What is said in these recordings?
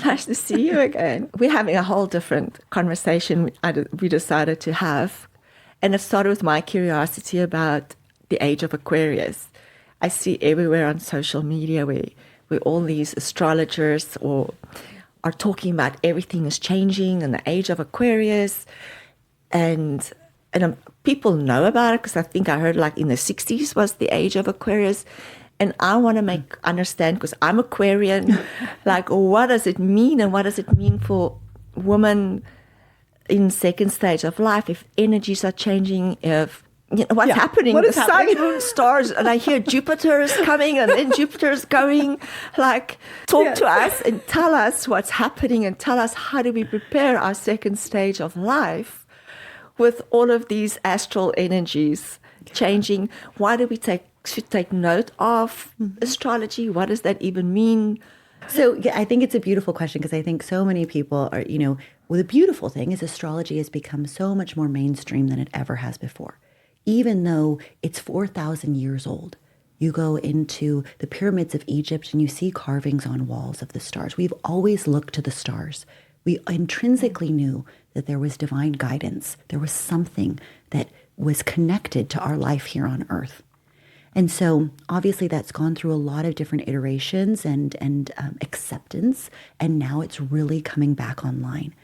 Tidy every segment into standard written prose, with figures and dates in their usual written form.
nice to see you again. We're having a whole different conversation we decided to have. And it started with my curiosity about the age of Aquarius. I see everywhere on social media where all these astrologers are talking about everything is changing in the age of Aquarius. And people know about it because I think I heard like in the 60s was the age of Aquarius. And I want to understand, because I'm Aquarian, like what does it mean, and what does it mean for women in second stage of life, if energies are changing, if what's happening, what is the happening? sun, moon, stars, and I hear Jupiter is coming and then Jupiter is going, like talk to us and tell us what's happening and tell us how do we prepare our second stage of life with all of these astral energies changing. Why do we should take note of astrology? What does that even mean? So I think it's a beautiful question, because I think so many people are, well, the beautiful thing is astrology has become so much more mainstream than it ever has before. Even though it's 4,000 years old, you go into the pyramids of Egypt and you see carvings on walls of the stars. We've always looked to the stars. We intrinsically knew that there was divine guidance. There was something that was connected to our life here on Earth. And so obviously that's gone through a lot of different iterations and acceptance. And now it's really coming back online.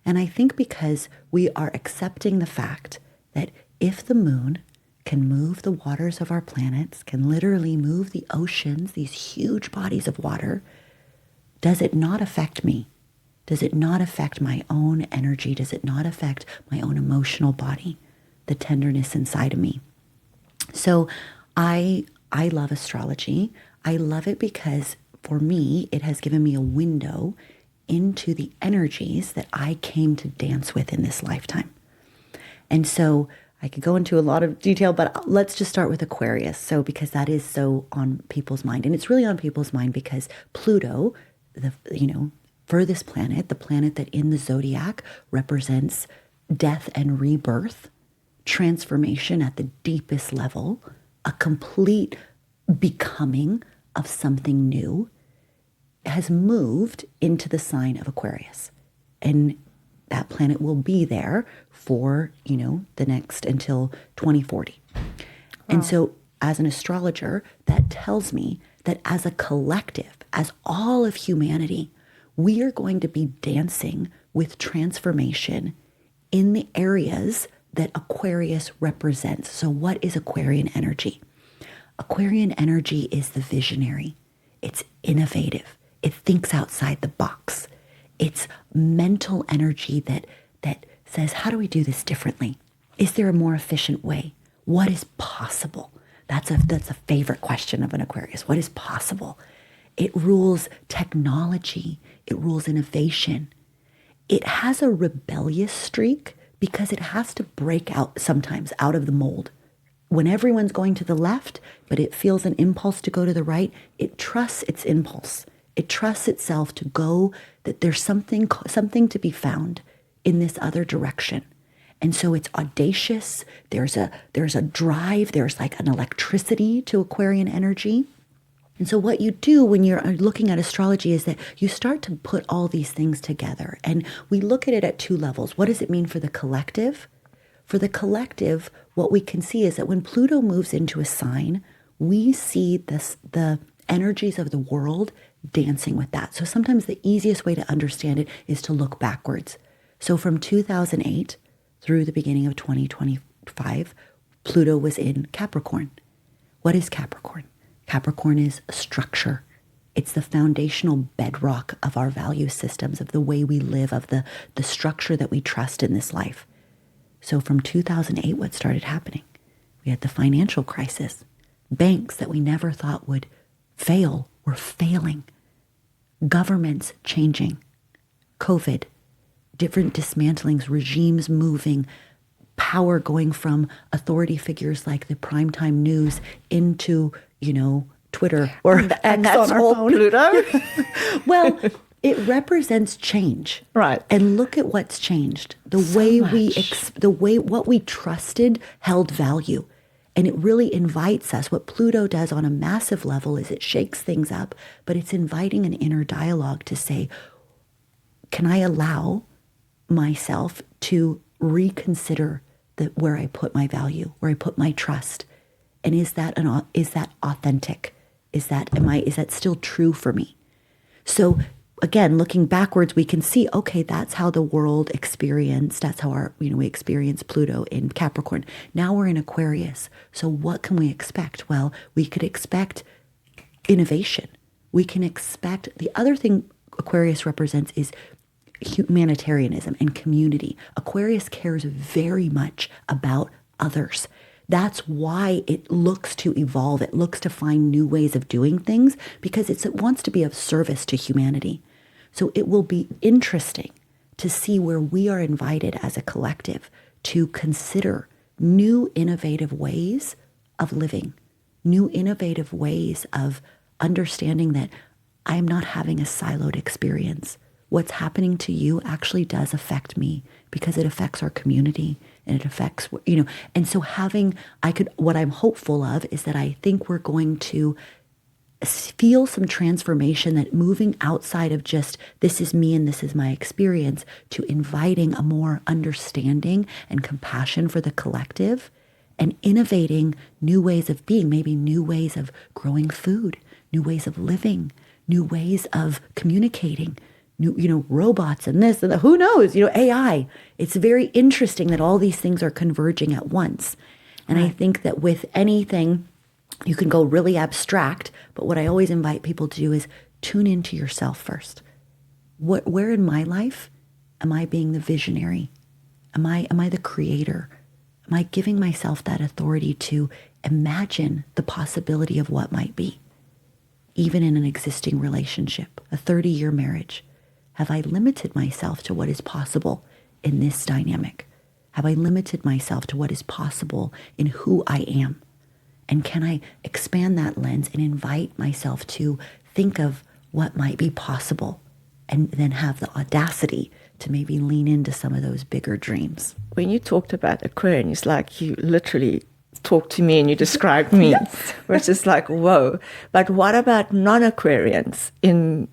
And I think because we are accepting the fact that if the moon can move the waters of our planets, can literally move the oceans, these huge bodies of water, does it not affect me? Does it not affect my own energy? Does it not affect my own emotional body, the tenderness inside of me? So I love astrology. I love it because for me, it has given me a window into the energies that I came to dance with in this lifetime. And so I could go into a lot of detail, but let's just start with Aquarius. So because that is so on people's mind, and it's really on people's mind because Pluto, the furthest planet, the planet that in the zodiac represents death and rebirth, transformation at the deepest level, a complete becoming of something new, has moved into the sign of Aquarius. And that planet will be there for, the next until 2040. Wow. And so as an astrologer, that tells me that as a collective, as all of humanity, we are going to be dancing with transformation in the areas that Aquarius represents. So what is Aquarian energy? Aquarian energy is the visionary. It's innovative. It thinks outside the box. It's mental energy that says, how do we do this differently? Is there a more efficient way? What is possible? That's a favorite question of an Aquarius. What is possible? It rules technology. It rules innovation. It has a rebellious streak because it has to break out sometimes out of the mold. When everyone's going to the left, but it feels an impulse to go to the right, it trusts its impulse. It trusts itself to go, that there's something to be found in this other direction. And so it's audacious. There's a drive. There's like an electricity to Aquarian energy. And so what you do when you're looking at astrology is that you start to put all these things together. And we look at it at two levels. What does it mean for the collective? For the collective, what we can see is that when Pluto moves into a sign, we see the energies of the world dancing with that. So sometimes the easiest way to understand it is to look backwards. So from 2008 through the beginning of 2025, Pluto was in Capricorn. What is Capricorn? Capricorn is a structure. It's the foundational bedrock of our value systems, of the way we live, of the structure that we trust in this life. So from 2008, what started happening? We had the financial crisis. Banks that we never thought would fail were failing. Governments changing. COVID. Different dismantlings, regimes moving, power going from authority figures like the primetime news into, Twitter or and X that's on our all phone. Pluto. Well, it represents change, right? And look at what's changed. What we trusted held value, and it really invites us. What Pluto does on a massive level is it shakes things up, but it's inviting an inner dialogue to say, can I allow myself to reconsider where I put my value, where I put my trust? And is that authentic? Is that still true for me? So again, looking backwards, we can see, okay, that's how the world experienced. That's how we experienced Pluto in Capricorn. Now we're in Aquarius. So what can we expect? Well, we could expect innovation. We can expect, the other thing Aquarius represents is humanitarianism and community. Aquarius cares very much about others. That's why it looks to evolve. It looks to find new ways of doing things because it wants to be of service to humanity. So it will be interesting to see where we are invited as a collective to consider new innovative ways of living, new innovative ways of understanding that I'm not having a siloed experience. What's happening to you actually does affect me because it affects our community and it affects, and so what I'm hopeful of is that I think we're going to feel some transformation, that moving outside of just this is me and this is my experience to inviting a more understanding and compassion for the collective and innovating new ways of being, maybe new ways of growing food, new ways of living, new ways of communicating, new, robots and this and who knows, AI. It's very interesting that all these things are converging at once. And right. I think that with anything, you can go really abstract, but what I always invite people to do is tune into yourself first. Where in my life am I being the visionary? Am I the creator? Am I giving myself that authority to imagine the possibility of what might be? Even in an existing relationship, a 30-year marriage, have I limited myself to what is possible in this dynamic? Have I limited myself to what is possible in who I am? And can I expand that lens and invite myself to think of what might be possible and then have the audacity to maybe lean into some of those bigger dreams? When you talked about Aquarian, it's like you literally talked to me and you described me, yes. Which is like, whoa. But what about non-Aquarians in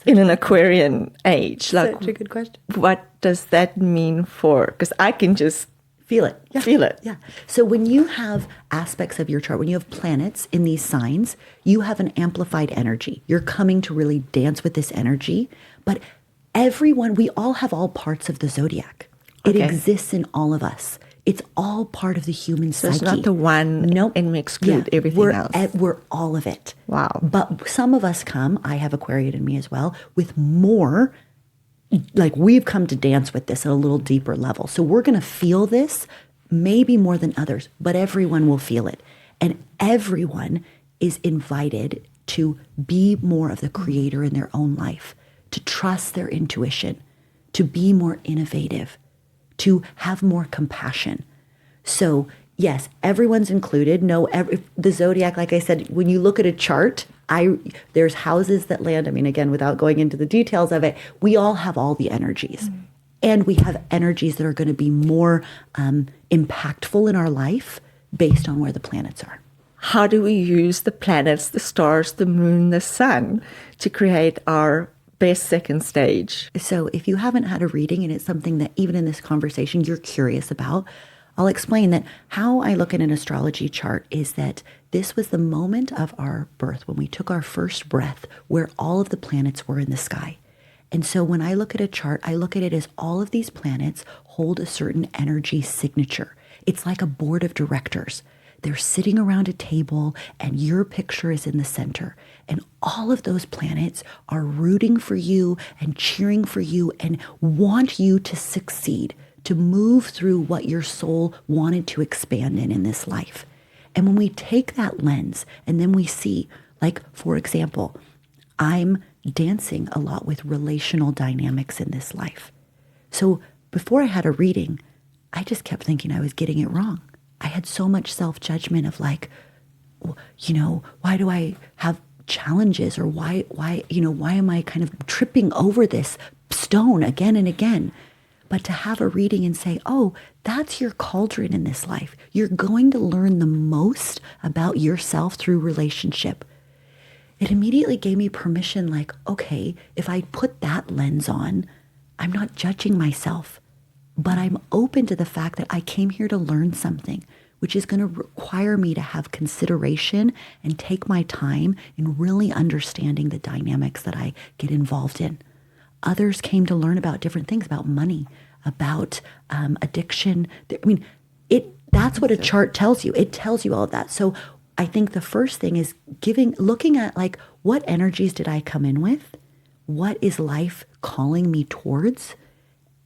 an Aquarian age? Like, such a good question. What does that mean for, because I can just feel it. Yeah. Feel it. Yeah. So when you have aspects of your chart, when you have planets in these signs, you have an amplified energy. You're coming to really dance with this energy. But we all have all parts of the zodiac. It exists in all of us. It's all part of the human psyche. It's not the one, nope. And we exclude everything else. We're all of it. Wow. But some of us I have Aquarian in me as well, with more, like we've come to dance with this at a little deeper level. So we're going to feel this maybe more than others, but everyone will feel it. And everyone is invited to be more of the creator in their own life, to trust their intuition, to be more innovative, to have more compassion. So yes, everyone's included. The zodiac, like I said, when you look at a chart, there's houses that land. I mean, again, without going into the details of it, we all have all the energies. Mm-hmm. And we have energies that are going to be more impactful in our life based on where the planets are. How do we use the planets, the stars, the moon, the sun to create our best second stage? So if you haven't had a reading and it's something that even in this conversation you're curious about, I'll explain that how I look at an astrology chart is that this was the moment of our birth, when we took our first breath, where all of the planets were in the sky. And so when I look at a chart, I look at it as all of these planets hold a certain energy signature. It's like a board of directors. They're sitting around a table and your picture is in the center. And all of those planets are rooting for you and cheering for you and want you to succeed, to move through what your soul wanted to expand in this life. And when we take that lens and then we see, like, for example, I'm dancing a lot with relational dynamics in this life. So before I had a reading, I just kept thinking I was getting it wrong. I had so much self-judgment of like, why do I have challenges, or why am I kind of tripping over this stone again and again? But to have a reading and say, oh, that's your cauldron in this life. You're going to learn the most about yourself through relationship. It immediately gave me permission, like, okay, if I put that lens on, I'm not judging myself, but I'm open to the fact that I came here to learn something, which is going to require me to have consideration and take my time in really understanding the dynamics that I get involved in. Others came to learn about different things, about money, about addiction. I mean, that's what a chart tells you. It tells you all of that. So I think the first thing is looking at like, what energies did I come in with? What is life calling me towards?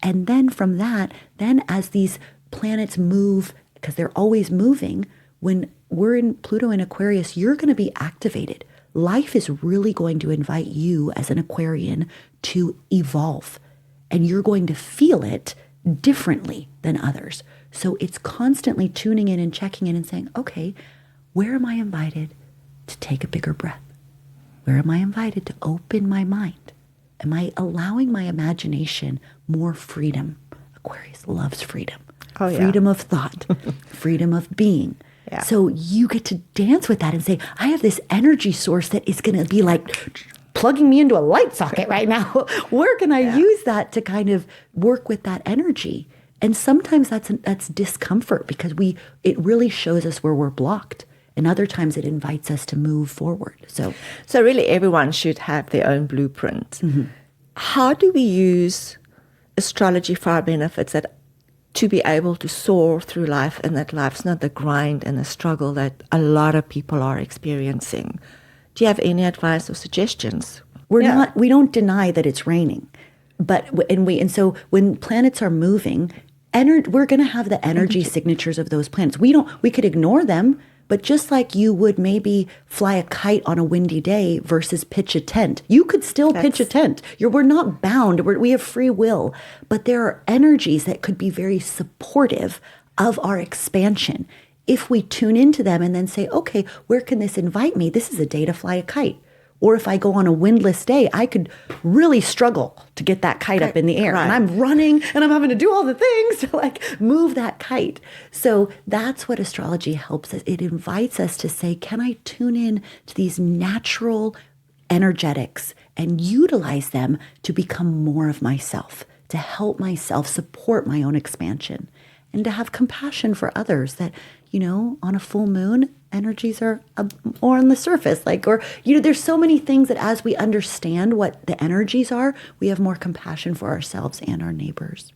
And then from that, then as these planets move, because they're always moving, when we're in Pluto and Aquarius, you're going to be activated. Life is really going to invite you as an Aquarian to evolve, and you're going to feel it differently than others. So it's constantly tuning in and checking in and saying, okay, where am I invited to take a bigger breath? Where am I invited to open my mind? Am I allowing my imagination more freedom? Aquarius loves freedom. Oh, yeah. Freedom of thought, freedom of being. Yeah. So you get to dance with that and say, I have this energy source that is going to be like plugging me into a light socket right now. Where can I use that to kind of work with that energy? And sometimes that's discomfort because it really shows us where we're blocked. And other times it invites us to move forward. So really everyone should have their own blueprint. Mm-hmm. How do we use astrology for our benefits to be able to soar through life, and that life's not the grind and the struggle that a lot of people are experiencing? Do you have any advice or suggestions? We don't deny that it's raining, and so when planets are moving, we're going to have the energy signatures of those planets. We could ignore them, but just like you would maybe fly a kite on a windy day versus pitch a tent, you could still pitch a tent. We're not bound. We have free will, but there are energies that could be very supportive of our expansion. If we tune into them and then say, okay, where can this invite me? This is a day to fly a kite. Or if I go on a windless day, I could really struggle to get that kite up in the air. Right. And I'm running and I'm having to do all the things to like move that kite. So that's what astrology helps us. It invites us to say, can I tune in to these natural energetics and utilize them to become more of myself, to help myself support my own expansion, and to have compassion for others that, on a full moon, energies are or on the surface, there's so many things that as we understand what the energies are, we have more compassion for ourselves and our neighbors.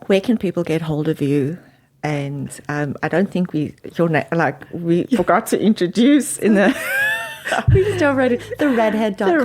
Where can people get hold of you? And I don't think we forgot to introduce in the we just overrated the redhead.com.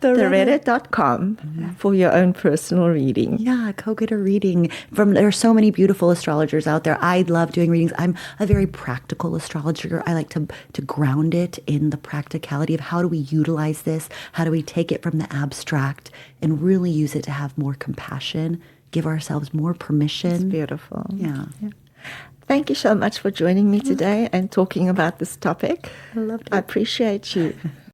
Redhead.com for your own personal reading. Yeah, go get a reading. There are so many beautiful astrologers out there. I love doing readings. I'm a very practical astrologer. I like to ground it in the practicality of how do we utilize this? How do we take it from the abstract and really use it to have more compassion, give ourselves more permission? It's beautiful. Yeah. Thank you so much for joining me today and talking about this topic. I loved it. I appreciate you.